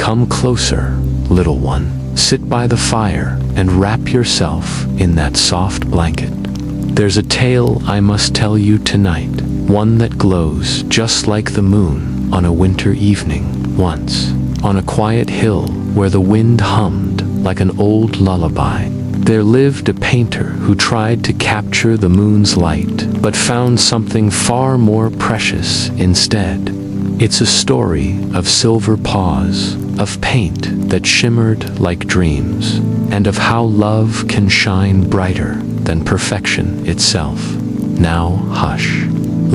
"Come closer, little one. Sit by the fire and wrap yourself in that soft blanket. There's a tale I must tell you tonight, one that glows just like the moon on a winter evening. Once, on a quiet hill where the wind hummed like an old lullaby, there lived a painter who tried to capture the moon's light, but found something far more precious instead. It's a story of silver paws, of paint that shimmered like dreams, and of how love can shine brighter than perfection itself. Now hush.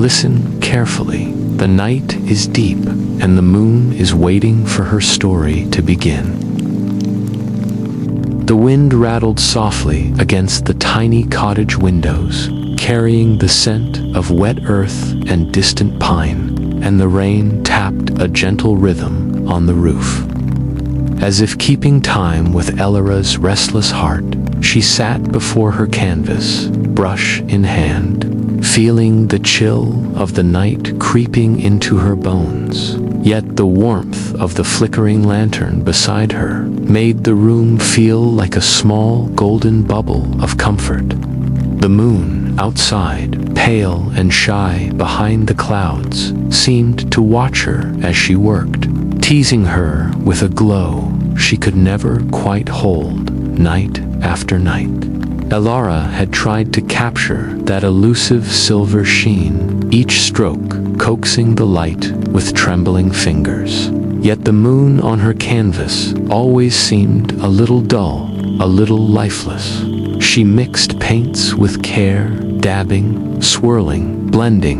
Listen carefully. The night is deep, and the moon is waiting for her story to begin. The wind rattled softly against the tiny cottage windows, carrying the scent of wet earth and distant pine, and the rain tapped a gentle rhythm on the roof. As if keeping time with Elara's restless heart, she sat before her canvas, brush in hand, feeling the chill of the night creeping into her bones. Yet the warmth of the flickering lantern beside her made the room feel like a small golden bubble of comfort. The moon outside, pale and shy behind the clouds, seemed to watch her as she worked, teasing her with a glow she could never quite hold, night after night. Elara had tried to capture that elusive silver sheen, each stroke coaxing the light with trembling fingers. Yet the moon on her canvas always seemed a little dull, a little lifeless. She mixed paints with care, dabbing, swirling, blending,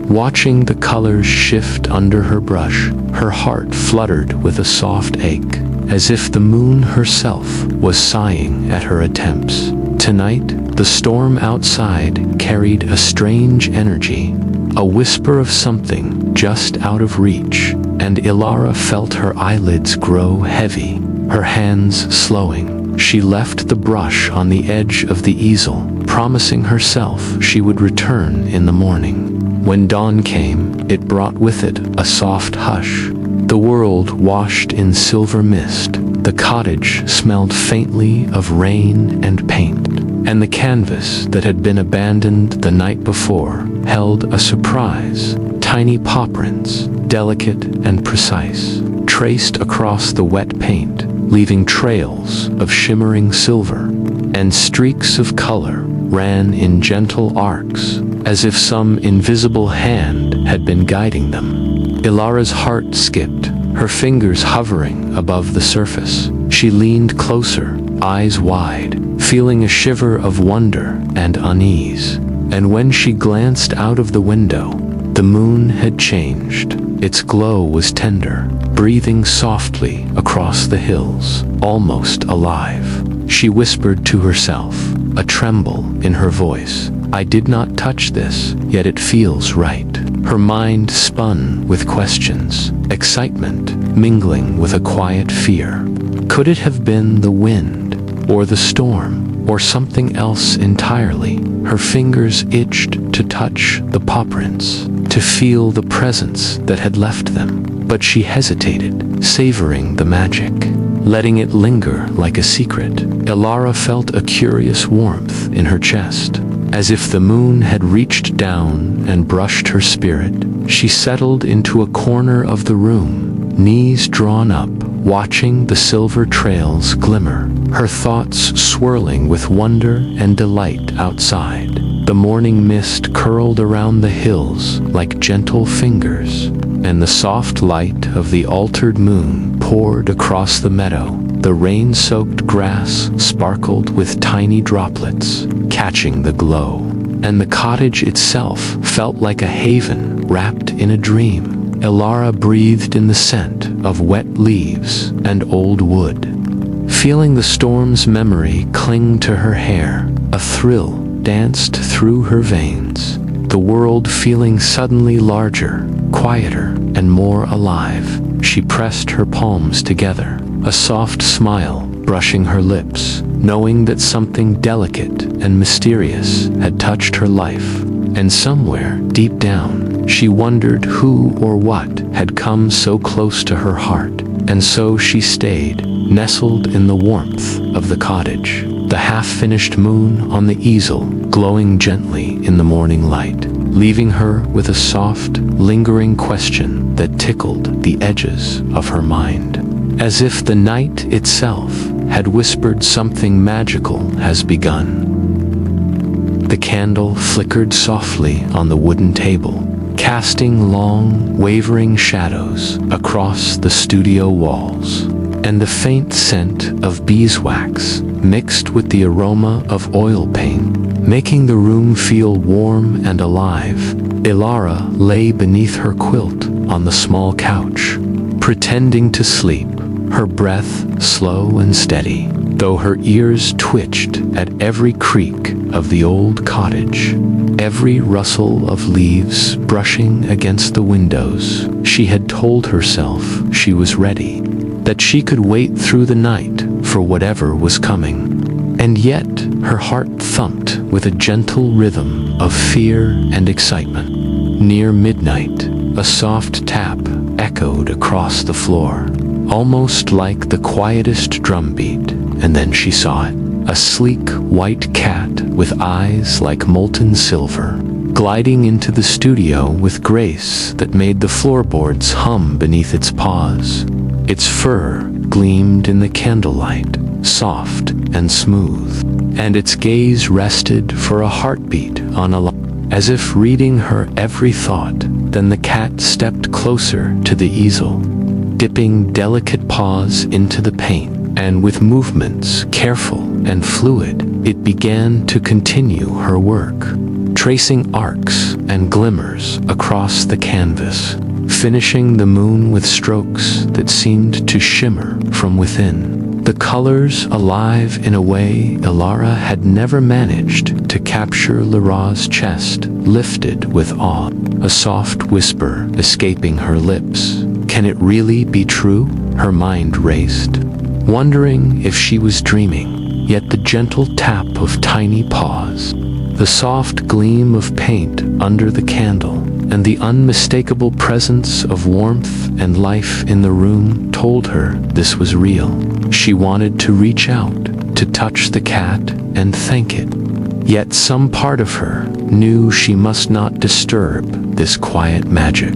watching the colors shift under her brush. Her heart fluttered with a soft ache, as if the moon herself was sighing at her attempts. Tonight, the storm outside carried a strange energy, a whisper of something just out of reach, and Elara felt her eyelids grow heavy, her hands slowing. She left the brush on the edge of the easel, promising herself she would return in the morning. When dawn came, it brought with it a soft hush. The world washed in silver mist, the cottage smelled faintly of rain and paint, and the canvas that had been abandoned the night before held a surprise. Tiny paw prints, delicate and precise, traced across the wet paint, leaving trails of shimmering silver, and streaks of color ran in gentle arcs, as if some invisible hand had been guiding them. Elara's heart skipped, her fingers hovering above the surface. She leaned closer, eyes wide, feeling a shiver of wonder and unease. And when she glanced out of the window, the moon had changed. Its glow was tender, breathing softly across the hills, almost alive. She whispered to herself, a tremble in her voice. I did not touch this, yet it feels right. Her mind spun with questions, excitement mingling with a quiet fear. Could it have been the wind, or the storm, or something else entirely? Her fingers itched to touch the paw prints, to feel the presence that had left them. But she hesitated, savoring the magic, letting it linger like a secret. Elara felt a curious warmth in her chest, as if the moon had reached down and brushed her spirit. She settled into a corner of the room, knees drawn up, watching the silver trails glimmer, her thoughts swirling with wonder and delight outside. The morning mist curled around the hills like gentle fingers, and the soft light of the altered moon poured across the meadow. The rain-soaked grass sparkled with tiny droplets, catching the glow, and the cottage itself felt like a haven wrapped in a dream. Elara breathed in the scent of wet leaves and old wood, feeling the storm's memory cling to her hair. A thrill danced through her veins, the world feeling suddenly larger, quieter, and more alive. She pressed her palms together, a soft smile brushing her lips, knowing that something delicate and mysterious had touched her life. And somewhere, deep down, she wondered who or what had come so close to her heart. And so she stayed, nestled in the warmth of the cottage, the half-finished moon on the easel glowing gently in the morning light, leaving her with a soft, lingering question that tickled the edges of her mind. As if the night itself had whispered something magical has begun. The candle flickered softly on the wooden table, casting long, wavering shadows across the studio walls, and the faint scent of beeswax mixed with the aroma of oil paint, making the room feel warm and alive. Ilara lay beneath her quilt on the small couch, pretending to sleep, her breath slow and steady, though her ears twitched at every creak of the old cottage, every rustle of leaves brushing against the windows. She had told herself she was ready, that she could wait through the night for whatever was coming. And yet her heart thumped with a gentle rhythm of fear and excitement. Near midnight, a soft tap echoed across the floor, almost like the quietest drumbeat, and then she saw it. A sleek white cat with eyes like molten silver, gliding into the studio with grace that made the floorboards hum beneath its paws. Its fur gleamed in the candlelight, soft and smooth, and its gaze rested for a heartbeat on as if reading her every thought. Then the cat stepped closer to the easel, dipping delicate paws into the paint, and with movements careful and fluid, it began to continue her work, tracing arcs and glimmers across the canvas, finishing the moon with strokes that seemed to shimmer from within, the colors alive in a way Ilara had never managed to capture. Lara's chest lifted with awe, a soft whisper escaping her lips. Can it really be true? Her mind raced, wondering if she was dreaming. Yet the gentle tap of tiny paws, the soft gleam of paint under the candle, and the unmistakable presence of warmth and life in the room told her this was real. She wanted to reach out, to touch the cat and thank it. Yet some part of her knew she must not disturb this quiet magic.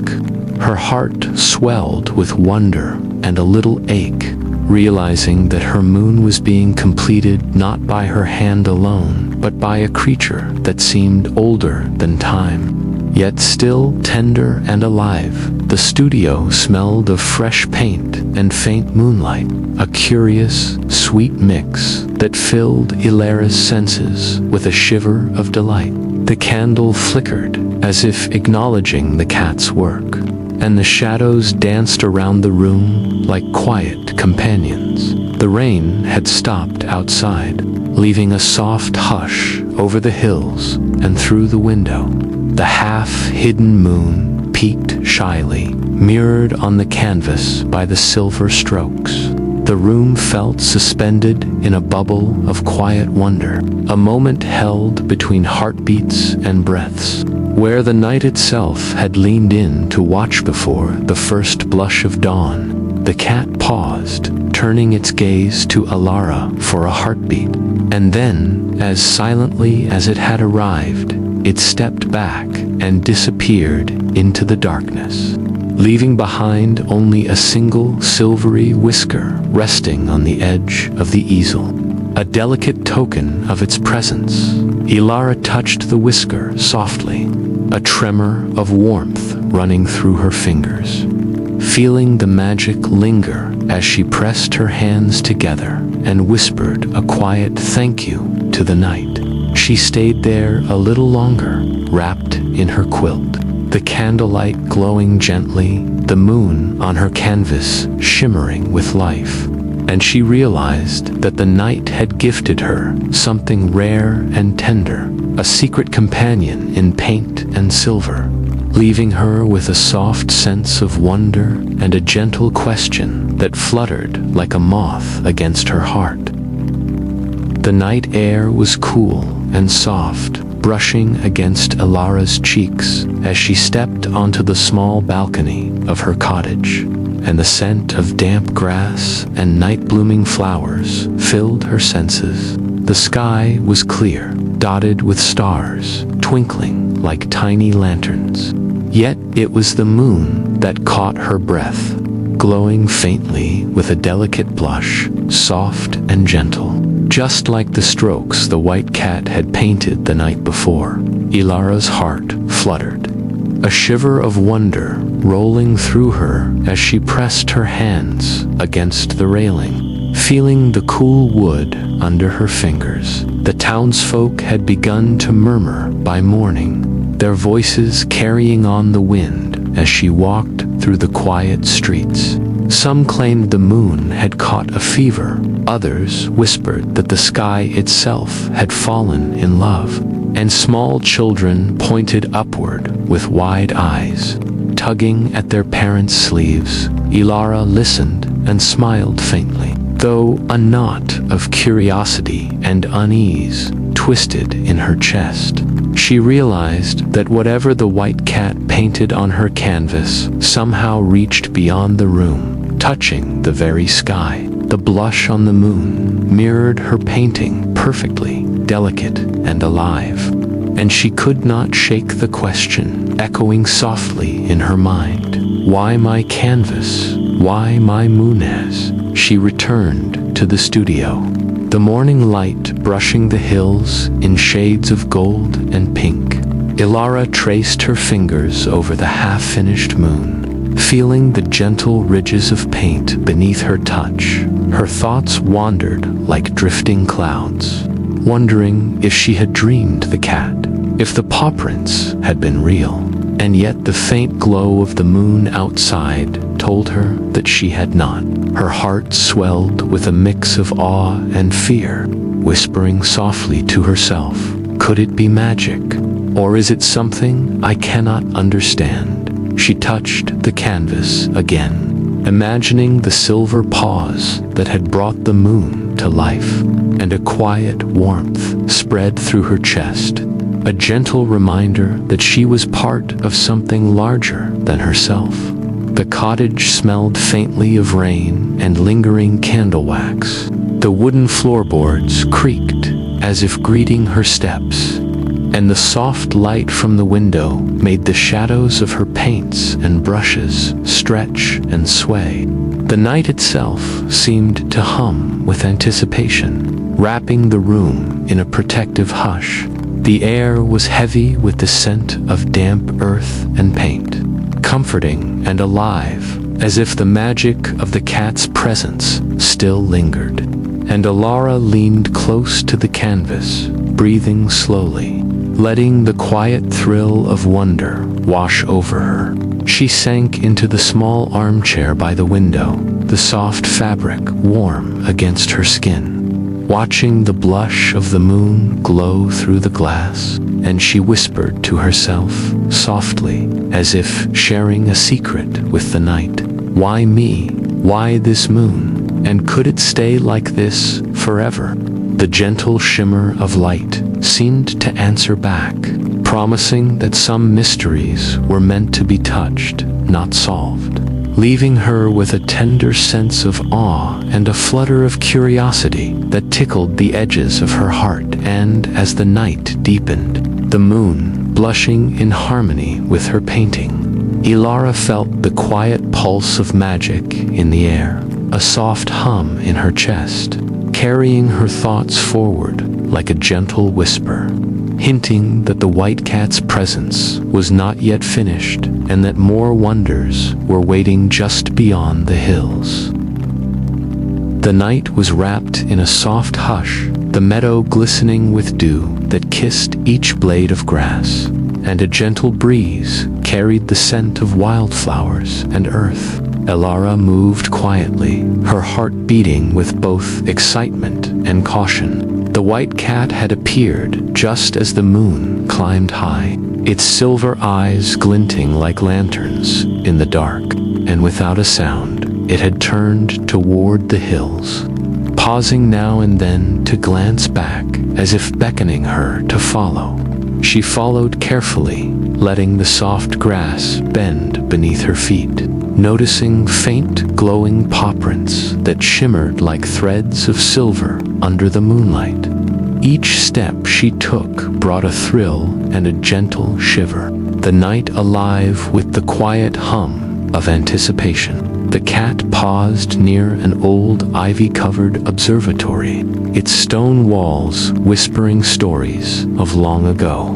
Her heart swelled with wonder and a little ache, realizing that her moon was being completed not by her hand alone, but by a creature that seemed older than time, yet still tender and alive. The studio smelled of fresh paint and faint moonlight, a curious, sweet mix that filled Ilara's senses with a shiver of delight. The candle flickered as if acknowledging the cat's work, and the shadows danced around the room like quiet companions. The rain had stopped outside, leaving a soft hush over the hills and through the window. The half-hidden moon peeked shyly, mirrored on the canvas by the silver strokes. The room felt suspended in a bubble of quiet wonder, a moment held between heartbeats and breaths, where the night itself had leaned in to watch before the first blush of dawn. The cat paused, turning its gaze to Ilara for a heartbeat, and then, as silently as it had arrived, it stepped back and disappeared into the darkness, leaving behind only a single silvery whisker resting on the edge of the easel, a delicate token of its presence. Ilara touched the whisker softly, a tremor of warmth running through her fingers, feeling the magic linger as she pressed her hands together and whispered a quiet thank you to the night. She stayed there a little longer, wrapped in her quilt, the candlelight glowing gently, the moon on her canvas shimmering with life, and she realized that the night had gifted her something rare and tender, a secret companion in paint and silver, leaving her with a soft sense of wonder and a gentle question that fluttered like a moth against her heart. The night air was cool and soft, brushing against Ilara's cheeks as she stepped onto the small balcony of her cottage. and the scent of damp grass and night-blooming flowers filled her senses. The sky was clear, dotted with stars, twinkling like tiny lanterns. Yet it was the moon that caught her breath, glowing faintly with a delicate blush, soft and gentle, just like the strokes the white cat had painted the night before. Ilara's heart fluttered, a shiver of wonder rolling through her as she pressed her hands against the railing, feeling the cool wood under her fingers. The townsfolk had begun to murmur by morning, their voices carrying on the wind as she walked through the quiet streets. Some claimed the moon had caught a fever, others whispered that the sky itself had fallen in love, and small children pointed upward with wide eyes, tugging at their parents' sleeves. Ilara listened and smiled faintly, though a knot of curiosity and unease twisted in her chest. She realized that whatever the white cat painted on her canvas somehow reached beyond the room, touching the very sky. The blush on the moon mirrored her painting perfectly, delicate and alive, and she could not shake the question echoing softly in her mind. Why my canvas? Why my moon? As she returned to the studio, the morning light brushing the hills in shades of gold and pink, Ilara traced her fingers over the half-finished moon, feeling the gentle ridges of paint beneath her touch. Her thoughts wandered like drifting clouds, wondering if she had dreamed the cat, if the paw prints had been real. And yet the faint glow of the moon outside told her that she had not. Her heart swelled with a mix of awe and fear, whispering softly to herself, could it be magic? Or is it something I cannot understand? She touched the canvas again, imagining the silver paws that had brought the moon to life, and a quiet warmth spread through her chest, a gentle reminder that she was part of something larger than herself. The cottage smelled faintly of rain and lingering candle wax. The wooden floorboards creaked as if greeting her steps, and the soft light from the window made the shadows of her paints and brushes stretch and sway. The night itself seemed to hum with anticipation, wrapping the room in a protective hush. The air was heavy with the scent of damp earth and paint, comforting and alive, as if the magic of the cat's presence still lingered. And Ilara leaned close to the canvas, breathing slowly, letting the quiet thrill of wonder wash over her. She sank into the small armchair by the window, the soft fabric warm against her skin, watching the blush of the moon glow through the glass, and she whispered to herself, softly, as if sharing a secret with the night, why me? Why this moon? And could it stay like this forever? The gentle shimmer of light seemed to answer back, promising that some mysteries were meant to be touched, not solved, leaving her with a tender sense of awe and a flutter of curiosity that tickled the edges of her heart. And as the night deepened, the moon blushing in harmony with her painting, Ilara felt the quiet pulse of magic in the air, a soft hum in her chest, carrying her thoughts forward like a gentle whisper, hinting that the white cat's presence was not yet finished and that more wonders were waiting just beyond the hills. The night was wrapped in a soft hush, the meadow glistening with dew that kissed each blade of grass, and a gentle breeze carried the scent of wildflowers and earth. Ilara moved quietly, her heart beating with both excitement and caution. The white cat had appeared just as the moon climbed high, its silver eyes glinting like lanterns in the dark, and without a sound, it had turned toward the hills, pausing now and then to glance back as if beckoning her to follow. She followed carefully, letting the soft grass bend beneath her feet, noticing faint glowing paw prints that shimmered like threads of silver under the moonlight. Each step she took brought a thrill and a gentle shiver, the night alive with the quiet hum of anticipation. The cat paused near an old ivy-covered observatory, its stone walls whispering stories of long ago,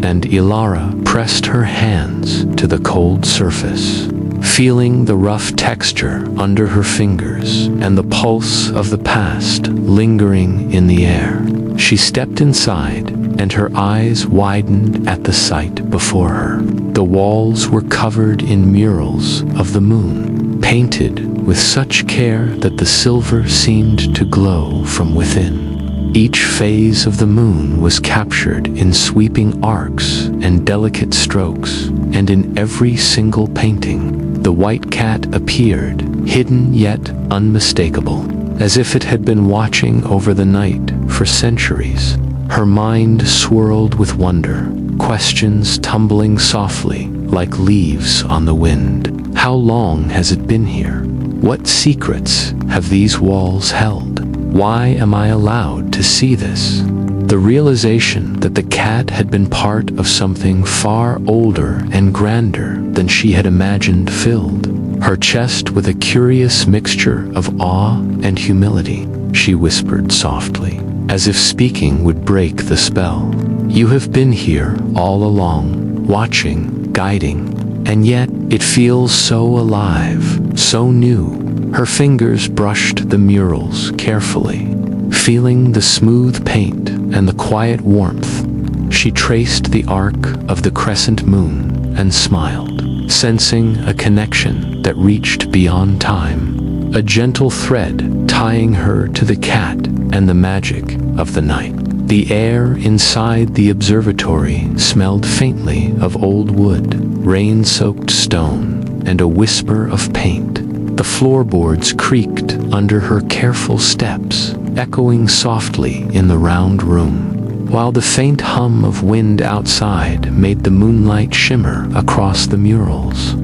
and Ilara pressed her hands to the cold surface, feeling the rough texture under her fingers and the pulse of the past lingering in the air. She stepped inside, and her eyes widened at the sight before her. The walls were covered in murals of the moon, painted with such care that the silver seemed to glow from within. Each phase of the moon was captured in sweeping arcs and delicate strokes, and in every single painting, the white cat appeared, hidden yet unmistakable, as if it had been watching over the night for centuries. Her mind swirled with wonder, questions tumbling softly like leaves on the wind. How long has it been here? What secrets have these walls held? Why am I allowed to see this? The realization that the cat had been part of something far older and grander than she had imagined filled her chest with a curious mixture of awe and humility. She whispered softly, as if speaking would break the spell. You have been here all along, watching, guiding, and yet it feels so alive, so new. Her fingers brushed the murals carefully, feeling the smooth paint and the quiet warmth. She traced the arc of the crescent moon and smiled, sensing a connection that reached beyond time, a gentle thread tying her to the cat and the magic of the night. The air inside the observatory smelled faintly of old wood, rain-soaked stone, and a whisper of paint. The floorboards creaked under her careful steps, echoing softly in the round room, while the faint hum of wind outside made the moonlight shimmer across the murals.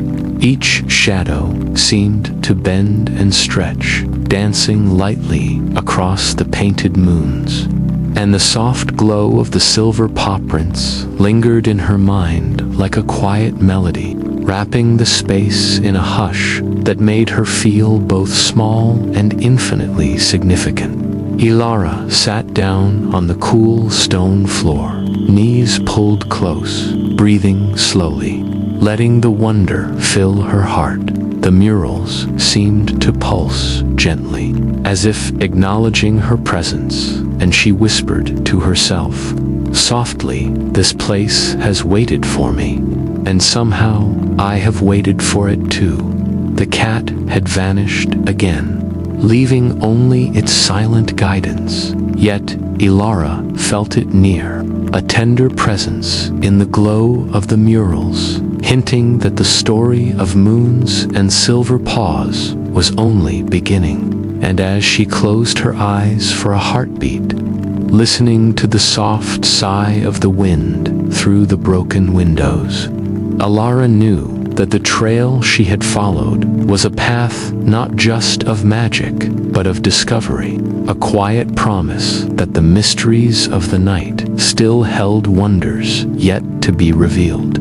Each shadow seemed to bend and stretch, dancing lightly across the painted moons, and the soft glow of the silver paw prints lingered in her mind like a quiet melody, wrapping the space in a hush that made her feel both small and infinitely significant. Ilara sat down on the cool stone floor, knees pulled close, breathing slowly, letting the wonder fill her heart. The murals seemed to pulse gently, as if acknowledging her presence, and she whispered to herself, softly, "This place has waited for me, and somehow I have waited for it too." The cat had vanished again, leaving only its silent guidance, yet Ilara felt it near, a tender presence in the glow of the murals, hinting that the story of moons and silver paws was only beginning. And as she closed her eyes for a heartbeat, listening to the soft sigh of the wind through the broken windows, Ilara knew that the trail she had followed was a path not just of magic, but of discovery, a quiet promise that the mysteries of the night still held wonders yet to be revealed.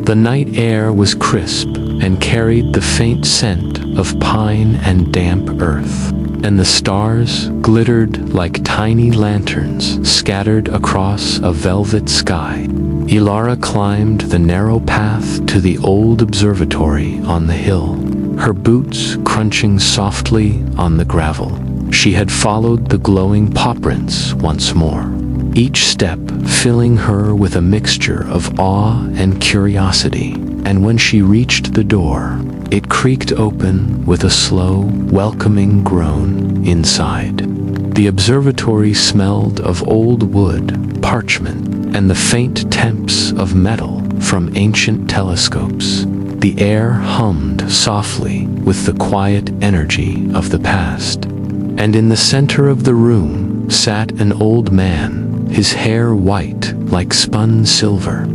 The night air was crisp and carried the faint scent of pine and damp earth, and the stars glittered like tiny lanterns scattered across a velvet sky. Ilara climbed the narrow path to the old observatory on the hill, her boots crunching softly on the gravel. She had followed the glowing paw prints once more, each step filling her with a mixture of awe and curiosity, and when she reached the door, it creaked open with a slow, welcoming groan inside. The observatory smelled of old wood, parchment, and the faint temps of metal from ancient telescopes. The air hummed softly with the quiet energy of the past, and in the center of the room sat an old man, his hair white like spun silver,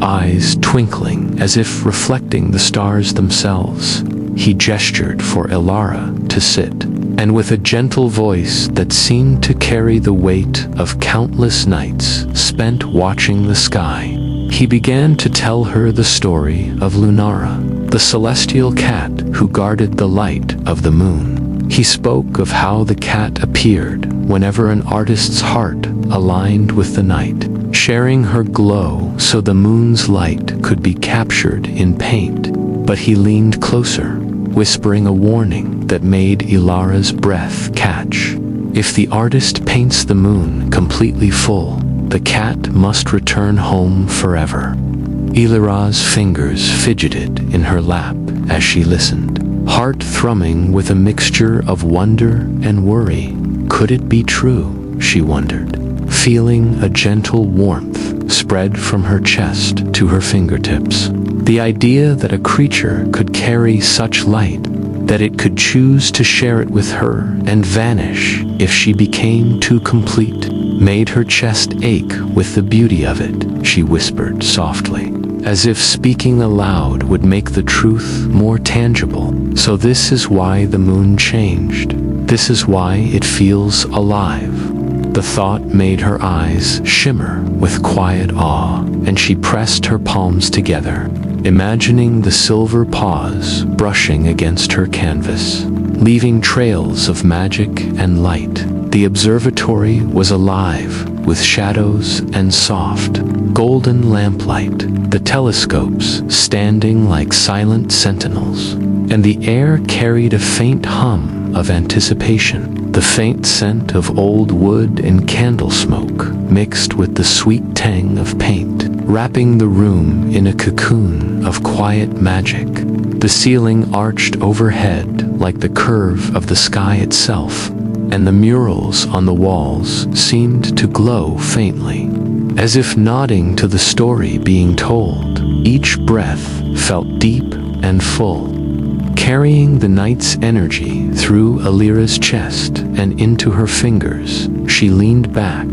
eyes twinkling as if reflecting the stars themselves. He gestured for Ilara to sit, and with a gentle voice that seemed to carry the weight of countless nights spent watching the sky, he began to tell her the story of Lunara, the celestial cat who guarded the light of the moon. He spoke of how the cat appeared whenever an artist's heart aligned with the night, sharing her glow so the moon's light could be captured in paint. But he leaned closer, whispering a warning that made Ilara's breath catch. If the artist paints the moon completely full, the cat must return home forever. Ilara's fingers fidgeted in her lap as she listened, heart thrumming with a mixture of wonder and worry. Could it be true, she wondered, feeling a gentle warmth spread from her chest to her fingertips. The idea that a creature could carry such light, that it could choose to share it with her and vanish if she became too complete, made her chest ache with the beauty of it. She whispered softly, as if speaking aloud would make the truth more tangible. So this is why the moon changed. This is why it feels alive. The thought made her eyes shimmer with quiet awe, and she pressed her palms together, imagining the silver paws brushing against her canvas, leaving trails of magic and light. The observatory was alive with shadows and soft, golden lamplight, the telescopes standing like silent sentinels, and the air carried a faint hum of anticipation. The faint scent of old wood and candle smoke mixed with the sweet tang of paint, wrapping the room in a cocoon of quiet magic. The ceiling arched overhead like the curve of the sky itself, and the murals on the walls seemed to glow faintly, as if nodding to the story being told. Each breath felt deep and full, carrying the night's energy through Alira's chest and into her fingers. She leaned back,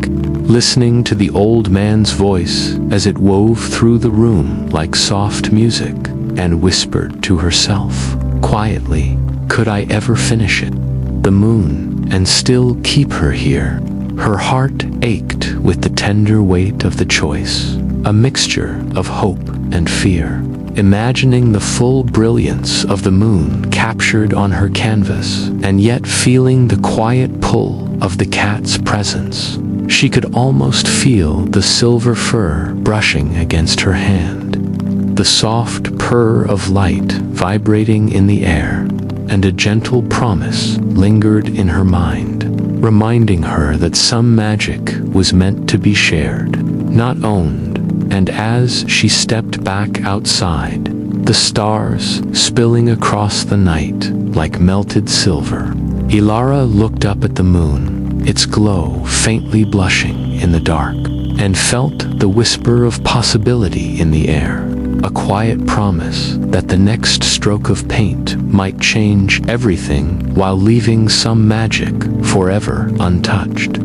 listening to the old man's voice as it wove through the room like soft music, and whispered to herself, quietly, could I ever finish it? The moon, and still keep her here? Her heart ached with the tender weight of the choice, a mixture of hope and fear. Imagining the full brilliance of the moon captured on her canvas, and yet feeling the quiet pull of the cat's presence. She could almost feel the silver fur brushing against her hand, the soft purr of light vibrating in the air, and a gentle promise lingered in her mind, reminding her that some magic was meant to be shared, not owned. And as she stepped back outside, the stars spilling across the night like melted silver, Ilara looked up at the moon, its glow faintly blushing in the dark, and felt the whisper of possibility in the air, a quiet promise that the next stroke of paint might change everything while leaving some magic forever untouched.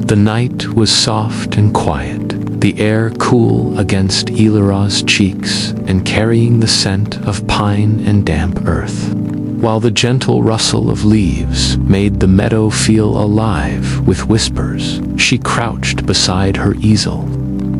The night was soft and quiet, the air cool against Ilara's cheeks and carrying the scent of pine and damp earth, while the gentle rustle of leaves made the meadow feel alive with whispers. She crouched beside her easel,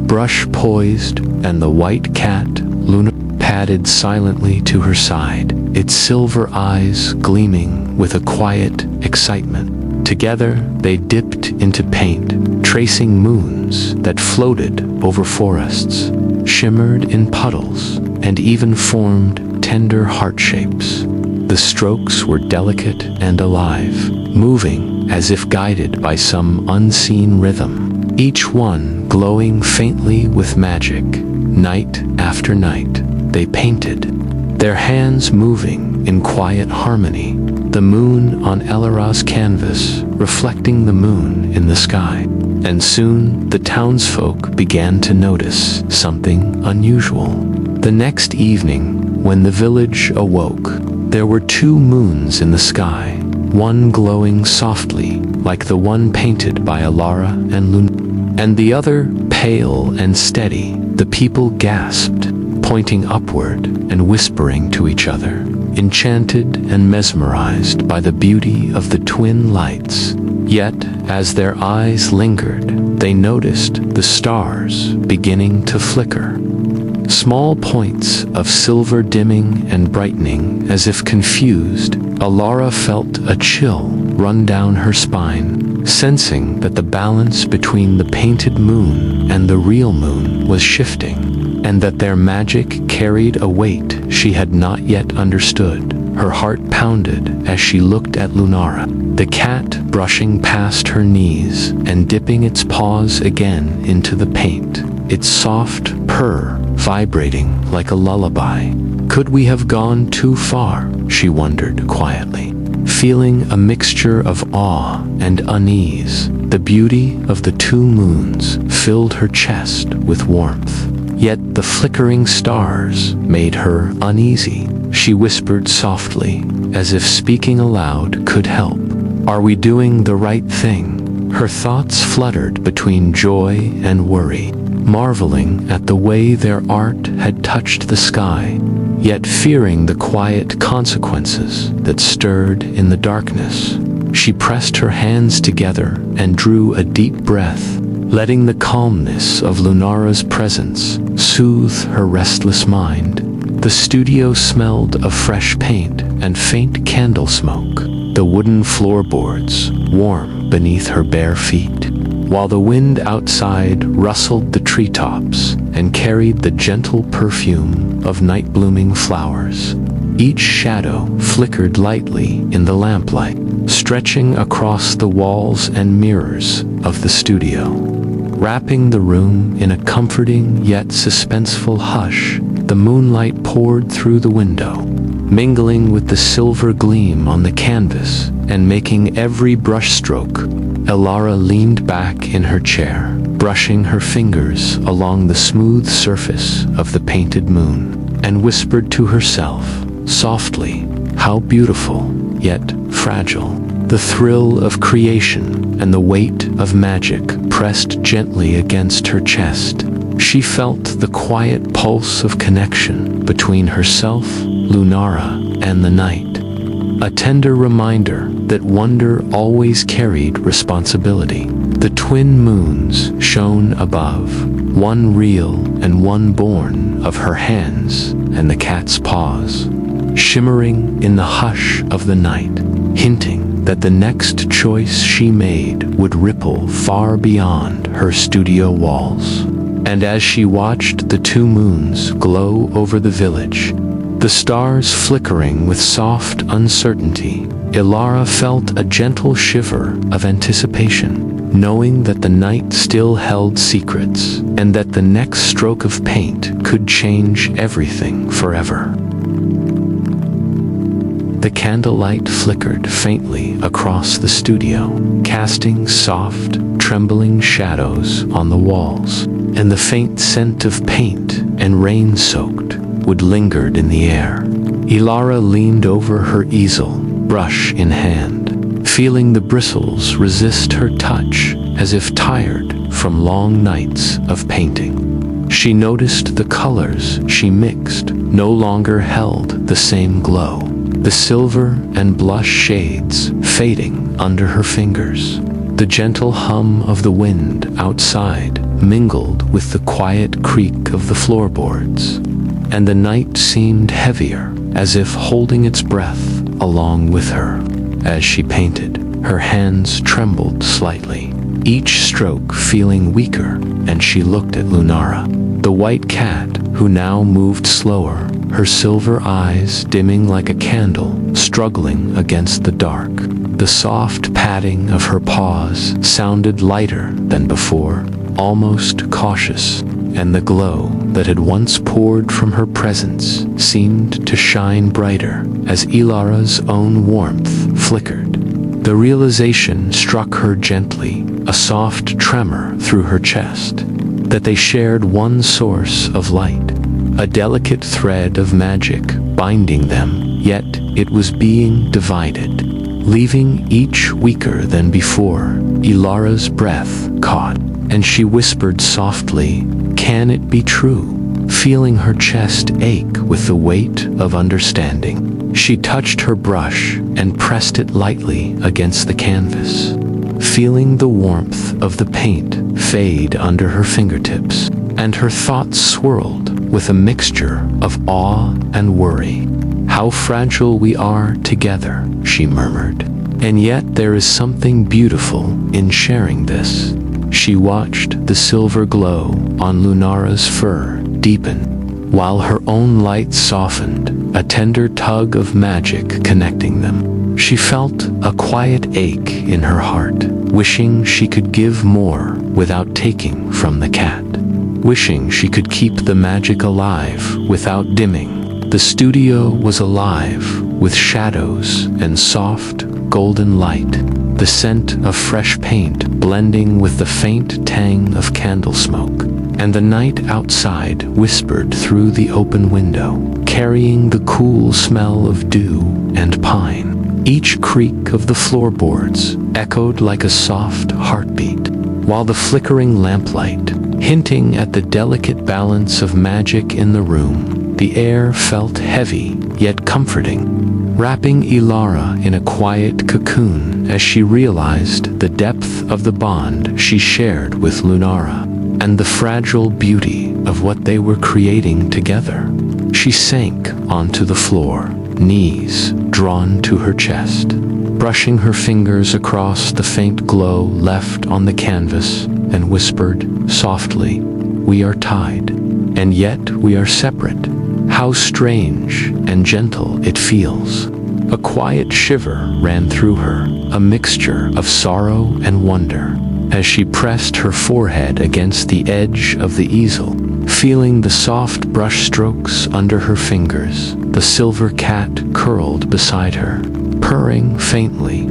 brush poised, and the white cat, Luna, padded silently to her side, its silver eyes gleaming with a quiet excitement. Together, they dipped into paint, tracing moons that floated over forests, shimmered in puddles, and even formed tender heart shapes. The strokes were delicate and alive, moving as if guided by some unseen rhythm, each one glowing faintly with magic. Night after night, they painted, their hands moving in quiet harmony, the moon on Elara's canvas reflecting the moon in the sky. And soon the townsfolk began to notice something unusual. The next evening, when the village awoke, there were two moons in the sky, one glowing softly like the one painted by Ilara and Luna, and the other pale and steady. The people gasped, pointing upward and whispering to each other, enchanted and mesmerized by the beauty of the twin lights. Yet, as their eyes lingered, they noticed the stars beginning to flicker. Small points of silver dimming and brightening as if confused. Alara felt a chill run down her spine, sensing that the balance between the painted moon and the real moon was shifting, and that their magic carried a weight she had not yet understood. Her heart pounded as she looked at Lunara, the cat brushing past her knees and dipping its paws again into the paint, its soft purr vibrating like a lullaby. Could we have gone too far? She wondered quietly, feeling a mixture of awe and unease. The beauty of the two moons filled her chest with warmth, yet the flickering stars made her uneasy. She whispered softly, as if speaking aloud could help. Are we doing the right thing? Her thoughts fluttered between joy and worry, marveling at the way their art had touched the sky, yet fearing the quiet consequences that stirred in the darkness. She pressed her hands together and drew a deep breath, letting the calmness of Lunara's presence soothe her restless mind. The studio smelled of fresh paint and faint candle smoke, the wooden floorboards warm beneath her bare feet, while the wind outside rustled the treetops and carried the gentle perfume of night-blooming flowers. Each shadow flickered lightly in the lamplight, stretching across the walls and mirrors of the studio, wrapping the room in a comforting yet suspenseful hush. The moonlight poured through the window, mingling with the silver gleam on the canvas and making every brushstroke. Alara leaned back in her chair, brushing her fingers along the smooth surface of the painted moon, and whispered to herself, softly, how beautiful, yet fragile. The thrill of creation and the weight of magic pressed gently against her chest. She felt the quiet pulse of connection between herself, Lunara, and the night, a tender reminder that wonder always carried responsibility. The twin moons shone above, one real and one born of her hands and the cat's paws, shimmering in the hush of the night, hinting that the next choice she made would ripple far beyond her studio walls. And as she watched the two moons glow over the village, the stars flickering with soft uncertainty, Alara felt a gentle shiver of anticipation, knowing that the night still held secrets and that the next stroke of paint could change everything forever. The candlelight flickered faintly across the studio, casting soft, trembling shadows on the walls, and the faint scent of paint and rain-soaked wood lingered in the air. Alara leaned over her easel, brush in hand, feeling the bristles resist her touch as if tired from long nights of painting. She noticed the colors she mixed no longer held the same glow, the silver and blush shades fading under her fingers. The gentle hum of the wind outside mingled with the quiet creak of the floorboards, and the night seemed heavier, as if holding its breath along with her. As she painted, her hands trembled slightly, each stroke feeling weaker, and she looked at Lunara, the white cat, who now moved slower, her silver eyes dimming like a candle, struggling against the dark. The soft patting of her paws sounded lighter than before, almost cautious, and the glow that had once poured from her presence seemed to shine brighter as Ilara's own warmth flickered. The realization struck her gently, a soft tremor through her chest, that they shared one source of light, a delicate thread of magic binding them, yet it was being divided, leaving each weaker than before. Ilara's breath caught, and she whispered softly, "Can it be true?" Feeling her chest ache with the weight of understanding. She touched her brush and pressed it lightly against the canvas, feeling the warmth of the paint fade under her fingertips, and her thoughts swirled with a mixture of awe and worry. "How fragile we are together," she murmured. "And yet there is something beautiful in sharing this." She watched the silver glow on Lunara's fur deepen, while her own light softened, a tender tug of magic connecting them. She felt a quiet ache in her heart, wishing she could give more without taking from the cat, wishing she could keep the magic alive without dimming. The studio was alive with shadows and soft, golden light, the scent of fresh paint blending with the faint tang of candle smoke, and the night outside whispered through the open window, carrying the cool smell of dew and pine. Each creak of the floorboards echoed like a soft heartbeat, while the flickering lamplight, hinting at the delicate balance of magic in the room, the air felt heavy yet comforting, wrapping Ilara in a quiet cocoon as she realized the depth of the bond she shared with Lunara and the fragile beauty of what they were creating together. She sank onto the floor, knees drawn to her chest, brushing her fingers across the faint glow left on the canvas, and whispered softly, "We are tied, and yet we are separate. How strange and gentle it feels." A quiet shiver ran through her, a mixture of sorrow and wonder, as she pressed her forehead against the edge of the easel, feeling the soft brush strokes under her fingers. The silver cat curled beside her, purring faintly,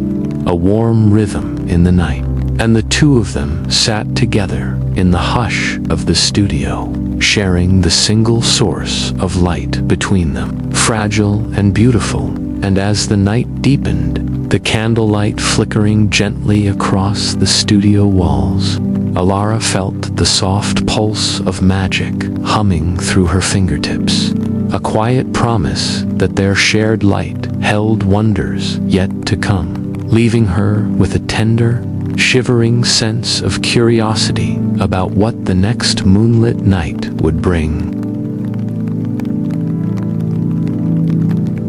a warm rhythm in the night, and the two of them sat together in the hush of the studio, sharing the single source of light between them, fragile and beautiful. And as the night deepened, the candlelight flickering gently across the studio walls, Ilara felt the soft pulse of magic humming through her fingertips, a quiet promise that their shared light held wonders yet to come, leaving her with a tender, shivering sense of curiosity about what the next moonlit night would bring.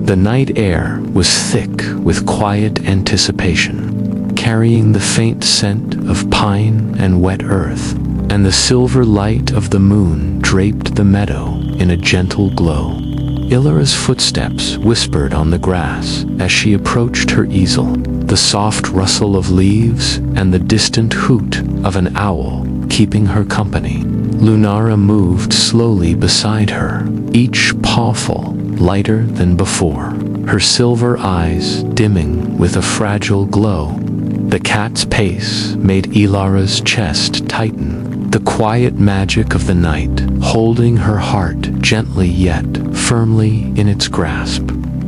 The night air was thick with quiet anticipation, carrying the faint scent of pine and wet earth, and the silver light of the moon draped the meadow in a gentle glow. Ilara's footsteps whispered on the grass as she approached her easel, the soft rustle of leaves and the distant hoot of an owl keeping her company. Lunara moved slowly beside her, each pawful lighter than before, her silver eyes dimming with a fragile glow. The cat's pace made Ilara's chest tighten, the quiet magic of the night holding her heart gently yet firmly in its grasp.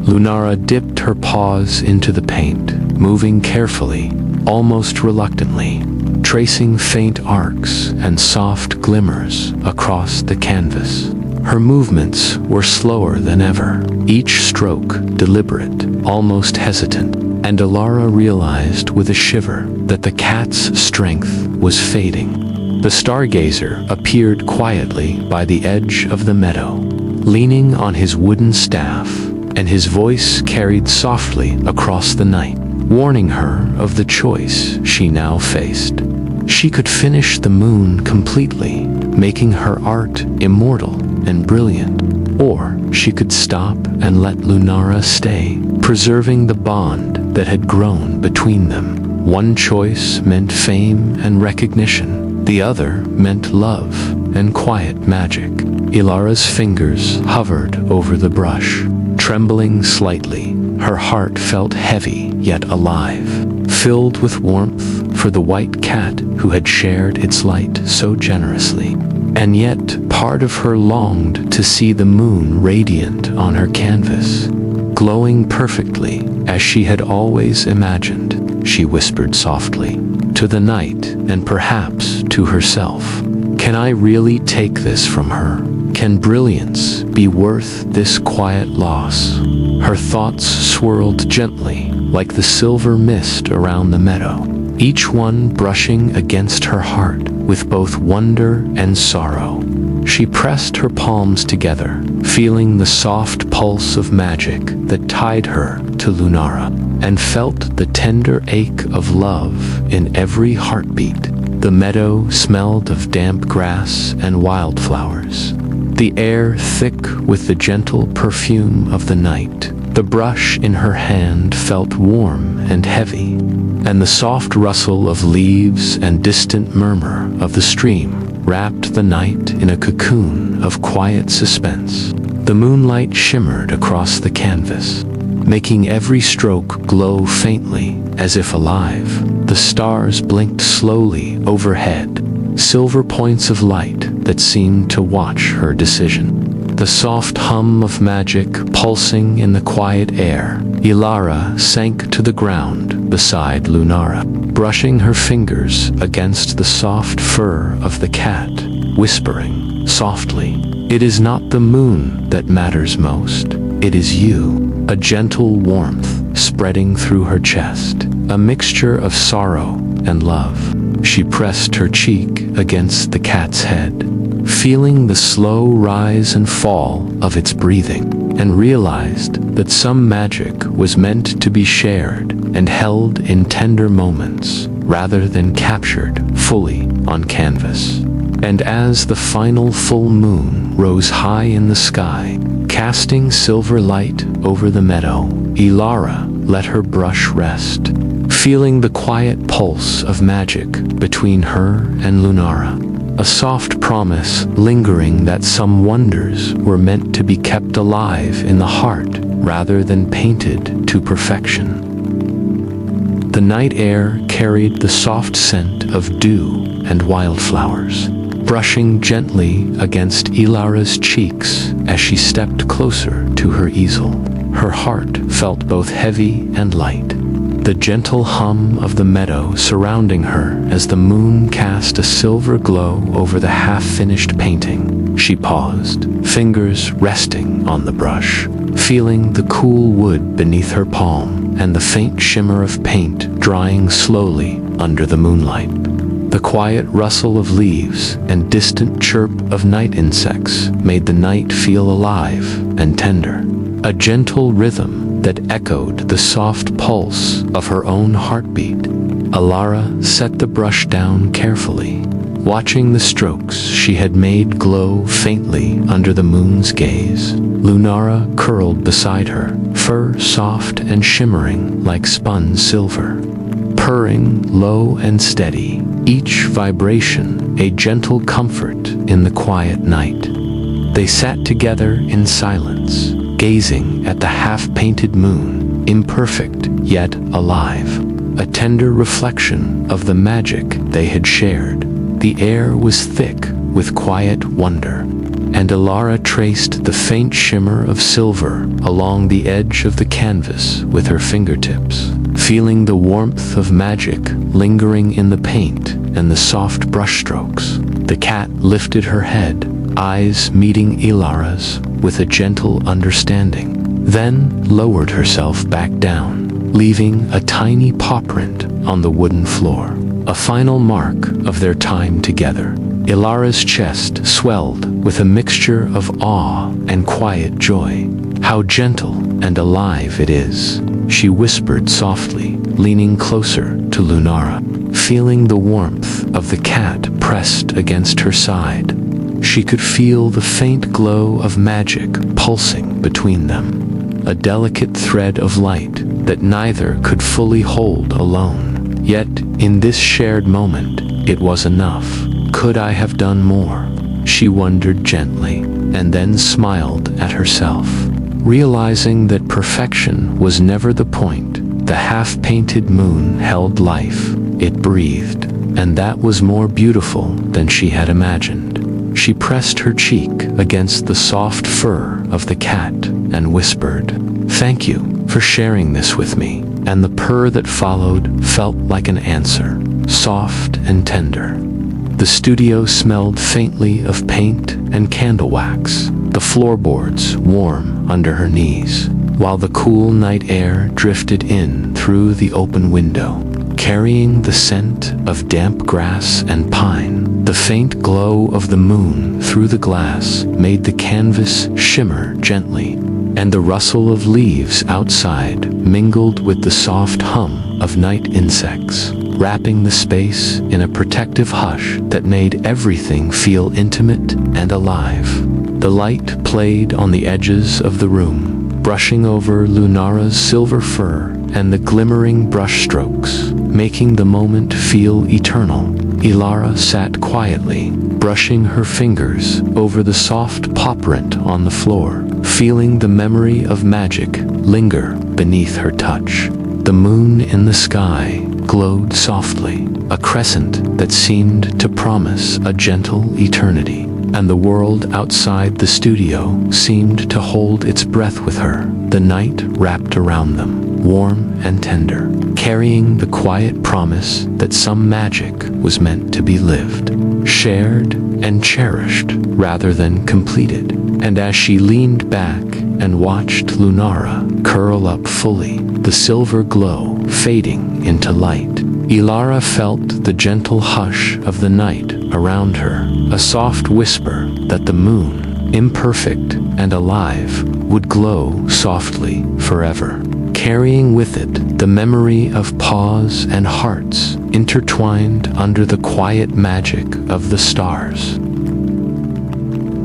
Lunara dipped her paws into the paint, moving carefully, almost reluctantly, tracing faint arcs and soft glimmers across the canvas. Her movements were slower than ever, each stroke deliberate, almost hesitant, and Ilara realized with a shiver that the cat's strength was fading. The stargazer appeared quietly by the edge of the meadow, leaning on his wooden staff, and his voice carried softly across the night, warning her of the choice she now faced. She could finish the moon completely, making her art immortal and brilliant, or she could stop and let Lunara stay, preserving the bond that had grown between them. One choice meant fame and recognition, the other meant love and quiet magic. Ilara's fingers hovered over the brush, trembling slightly. Her heart felt heavy yet alive, filled with warmth for the white cat who had shared its light so generously. And yet, part of her longed to see the moon radiant on her canvas, glowing perfectly as she had always imagined. She whispered softly, to the night, and perhaps to herself. Can I really take this from her? Can brilliance be worth this quiet loss? Her thoughts swirled gently, like the silver mist around the meadow, each one brushing against her heart with both wonder and sorrow. She pressed her palms together, feeling the soft pulse of magic that tied her to Lunara, and felt the tender ache of love in every heartbeat. The meadow smelled of damp grass and wildflowers, the air thick with the gentle perfume of the night. The brush in her hand felt warm and heavy, and the soft rustle of leaves and distant murmur of the stream wrapped the night in a cocoon of quiet suspense. The moonlight shimmered across the canvas, making every stroke glow faintly as if alive. The stars blinked slowly overhead, silver points of light that seemed to watch her decision. The soft hum of magic pulsing in the quiet air. Ilara sank to the ground beside Lunara, brushing her fingers against the soft fur of the cat, whispering softly, "It is not the moon that matters most, it is you." A gentle warmth spreading through her chest, a mixture of sorrow and love. She pressed her cheek against the cat's head, feeling the slow rise and fall of its breathing, and realized that some magic was meant to be shared and held in tender moments rather than captured fully on canvas. And as the final full moon rose high in the sky, casting silver light over the meadow, Ilara let her brush rest, feeling the quiet pulse of magic between her and Lunara, a soft promise lingering that some wonders were meant to be kept alive in the heart rather than painted to perfection. The night air carried the soft scent of dew and wildflowers, brushing gently against Ilara's cheeks as she stepped closer to her easel. Her heart felt both heavy and light, the gentle hum of the meadow surrounding her as the moon cast a silver glow over the half-finished painting. She paused, fingers resting on the brush, feeling the cool wood beneath her palm and the faint shimmer of paint drying slowly under the moonlight. The quiet rustle of leaves and distant chirp of night insects made the night feel alive and tender, a gentle rhythm that echoed the soft pulse of her own heartbeat. Ilara set the brush down carefully, watching the strokes she had made glow faintly under the moon's gaze. Lunara curled beside her, fur soft and shimmering like spun silver, purring low and steady, each vibration a gentle comfort in the quiet night. They sat together in silence, gazing at the half-painted moon, imperfect yet alive, a tender reflection of the magic they had shared. The air was thick with quiet wonder, and Ilara traced the faint shimmer of silver along the edge of the canvas with her fingertips, feeling the warmth of magic lingering in the paint and the soft brushstrokes. The cat lifted her head, eyes meeting Ilara's with a gentle understanding, then lowered herself back down, leaving a tiny paw print on the wooden floor, a final mark of their time together. Ilara's chest swelled with a mixture of awe and quiet joy. "How gentle and alive it is," she whispered softly, leaning closer to Lunara, feeling the warmth of the cat pressed against her side. She could feel the faint glow of magic pulsing between them, a delicate thread of light that neither could fully hold alone. Yet, in this shared moment, it was enough. Could I have done more? She wondered gently, and then smiled at herself, realizing that perfection was never the point. The half-painted moon held life, it breathed, and that was more beautiful than she had imagined. She pressed her cheek against the soft fur of the cat and whispered, "Thank you for sharing this with me." and the purr that followed felt like an answer, soft and tender. The studio smelled faintly of paint and candle wax, the floorboards warm under her knees, while the cool night air drifted in through the open window, carrying the scent of damp grass and pine. The faint glow of the moon through the glass made the canvas shimmer gently, and the rustle of leaves outside mingled with the soft hum of night insects, wrapping the space in a protective hush that made everything feel intimate and alive. The light played on the edges of the room, brushing over Lunara's silver fur and the glimmering brushstrokes, making the moment feel eternal. Ilara sat quietly, brushing her fingers over the soft paw print on the floor, feeling the memory of magic linger beneath her touch. The moon in the sky glowed softly, a crescent that seemed to promise a gentle eternity, and the world outside the studio seemed to hold its breath with her. The night wrapped around them, warm and tender, carrying the quiet promise that some magic was meant to be lived, shared and cherished rather than completed. And as she leaned back and watched Lunara curl up fully, the silver glow fading into light, Ilara felt the gentle hush of the night around her, a soft whisper that the moon, imperfect and alive, would glow softly forever, carrying with it the memory of paws and hearts intertwined under the quiet magic of the stars.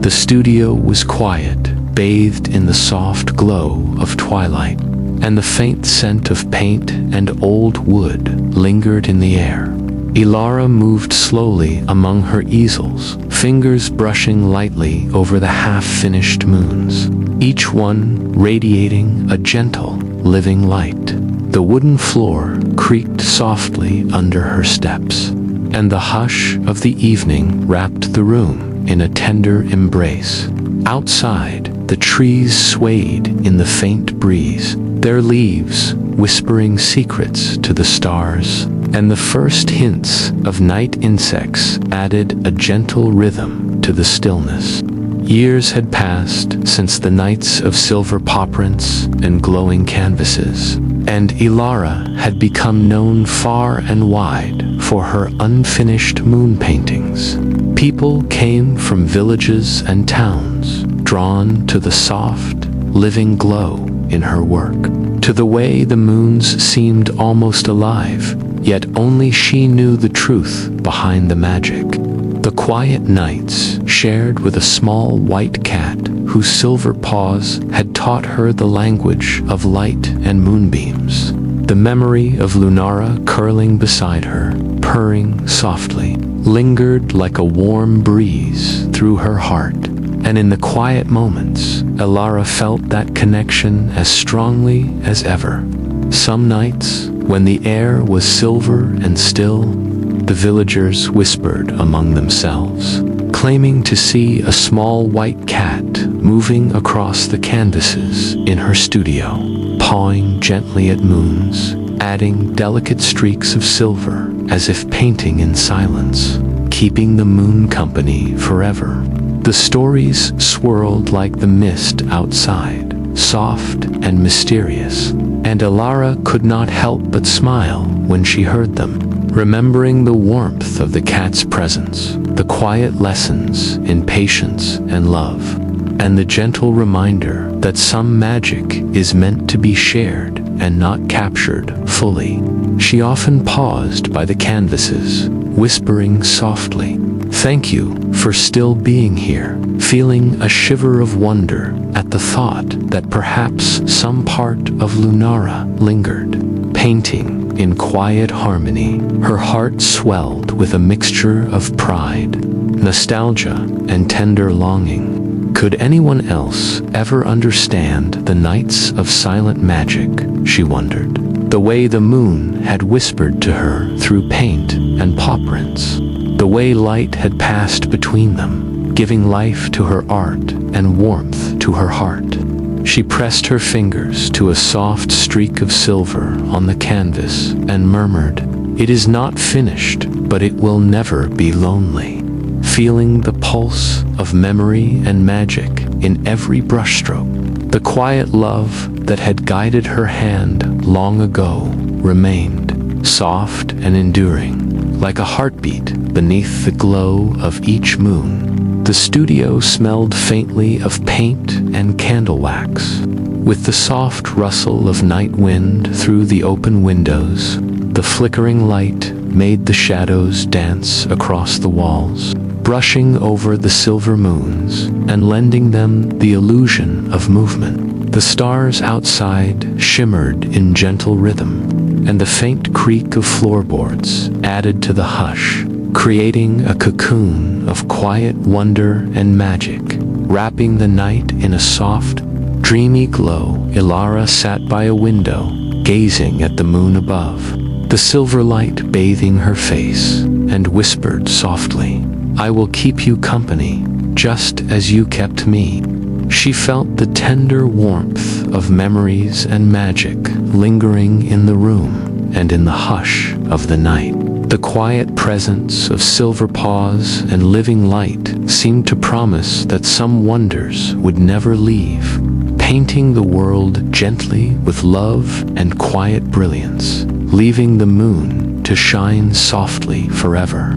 The studio was quiet, bathed in the soft glow of twilight, and the faint scent of paint and old wood lingered in the air. Ilara moved slowly among her easels, fingers brushing lightly over the half-finished moons, each one radiating a gentle, living light. The wooden floor creaked softly under her steps, and the hush of the evening wrapped the room in a tender embrace. Outside, the trees swayed in the faint breeze, their leaves whispering secrets to the stars, and the first hints of night insects added a gentle rhythm to the stillness. Years had passed since the nights of silver paw prints and glowing canvases, and Ilara had become known far and wide for her unfinished moon paintings. People came from villages and towns, drawn to the soft, living glow in her work, to the way the moons seemed almost alive, yet only she knew the truth behind the magic. The quiet nights shared with a small white cat whose silver paws had taught her the language of light and moonbeams. The memory of Lunara curling beside her, purring softly, lingered like a warm breeze through her heart. And in the quiet moments, Ilara felt that connection as strongly as ever. Some nights, when the air was silver and still, the villagers whispered among themselves, claiming to see a small white cat moving across the canvases in her studio, pawing gently at moons, adding delicate streaks of silver as if painting in silence, keeping the moon company forever. The stories swirled like the mist outside, soft and mysterious, and Ilara could not help but smile when she heard them, remembering the warmth of the cat's presence, the quiet lessons in patience and love, and the gentle reminder that some magic is meant to be shared and not captured fully. She often paused by the canvases, whispering softly, "Thank you for still being here," feeling a shiver of wonder at the thought that perhaps some part of Lunara lingered, painting in quiet harmony. Her heart swelled with a mixture of pride, nostalgia, and tender longing. Could anyone else ever understand the nights of silent magic, she wondered, the way the moon had whispered to her through paint and paw prints, the way light had passed between them, giving life to her art and warmth to her heart. She pressed her fingers to a soft streak of silver on the canvas and murmured, "It is not finished, but it will never be lonely." Feeling the pulse of memory and magic in every brushstroke, the quiet love that had guided her hand long ago remained, soft and enduring, like a heartbeat beneath the glow of each moon. The studio smelled faintly of paint and candle wax. With the soft rustle of night wind through the open windows, the flickering light made the shadows dance across the walls, brushing over the silver moons and lending them the illusion of movement. The stars outside shimmered in gentle rhythm, and the faint creak of floorboards added to the hush, creating a cocoon of quiet wonder and magic, wrapping the night in a soft, dreamy glow. Ilara sat by a window, gazing at the moon above, the silver light bathing her face, and whispered softly, "I will keep you company, just as you kept me." She felt the tender warmth of memories and magic lingering in the room and in the hush of the night. The quiet presence of silver paws and living light seemed to promise that some wonders would never leave, painting the world gently with love and quiet brilliance, leaving the moon to shine softly forever.